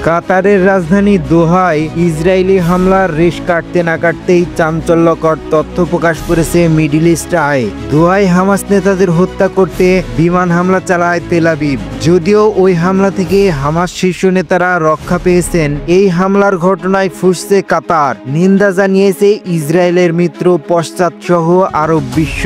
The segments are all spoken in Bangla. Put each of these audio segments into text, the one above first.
কাতারের রাজধানী দোহায় ইসরায়েলি হামলার রেশ কাটতে না কাটতেই চাঞ্চল্যকর তথ্য প্রকাশ করেছে মিডল ইস্ট আই। দোহায় হামাস নেতাদের হত্যা করতে বিমান হামলা চালায় তেল আবিব। যদিও ওই হামলা থেকে হামাস শীর্ষ নেতারা রক্ষা পেয়েছেন, এই হামলার ঘটনায় ফুঁসছে কাতার। নিন্দা জানিয়েছে ইসরায়েলের মিত্র পশ্চাৎসহ আরব বিশ্ব।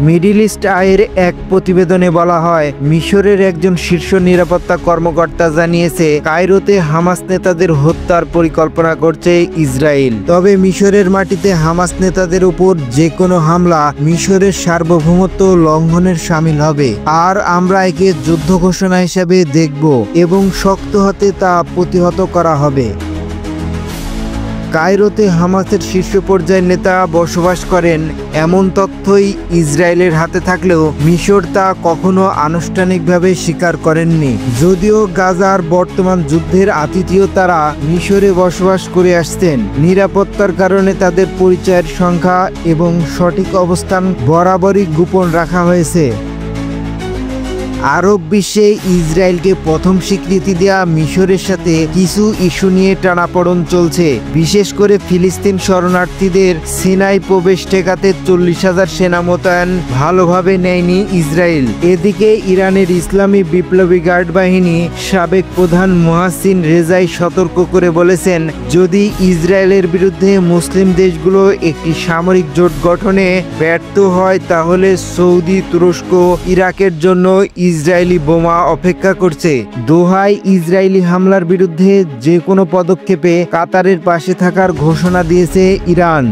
মিডল ইস্ট আইয়ের এক প্রতিবেদনে বলা হয়, মিশরের একজন শীর্ষ নিরাপত্তা কর্মকর্তা জানিয়েছে কায়রোতে হামাস নেতাদের হত্যার পরিকল্পনা করছে ইসরায়েল। তবে মিশরের মাটিতে হামাস নেতাদের উপর যে কোনো হামলা মিশরের সার্বভৌমত্ব লঙ্ঘনের শামিল হবে, আর আমরা একে যুদ্ধ ঘোষণা হিসেবে দেখব এবং শক্ত হাতে তা প্রতিহত করা হবে। কায়রোতে হামাসের শীর্ষ পর্যায়ের নেতা বসবাস করেন এমন তথ্যই ইসরায়েলের হাতে থাকলেও মিশর তা কখনো আনুষ্ঠানিকভাবে স্বীকার করেননি। যদিও গাজার বর্তমান যুদ্ধের আতিথেয় তারা মিশরে বসবাস করে আসছেন। নিরাপত্তার কারণে তাদের পরিচয়ের সংখ্যা এবং সঠিক অবস্থান বরাবরই গোপন রাখা হয়েছে। আরব বিশ্বে ইসরায়েলকে প্রথম স্বীকৃতি দেয়া মিশরের সাথে কিছু ইস্যু নিয়ে টানাপোড়েন চলছে। বিশেষ করে ফিলিস্তিন শরণার্থীদের সিনাই প্রবেশ ঠেকাতে 40,000 সেনা মোতায়েন ভালোভাবে নেয়নি ইসরায়েল। এদিকে ইরানের ইসলামী বিপ্লবী গার্ড বাহিনী সাবেক প্রধান মোহাসিন রেজাই সতর্ক করে বলেছেন, যদি ইসরায়েলের বিরুদ্ধে মুসলিম দেশগুলো একটি সামরিক জোট গঠনে ব্যর্থ হয় তাহলে সৌদি, তুরস্ক, ইরাকের জন্য ইসরায়েলি বোমা অপেক্ষা করছে। দোহায় ইসরায়েলি হামলার বিরুদ্ধে যে কোনো পদক্ষেপে কাতারের পাশে থাকার ঘোষণা দিয়েছে ইরান।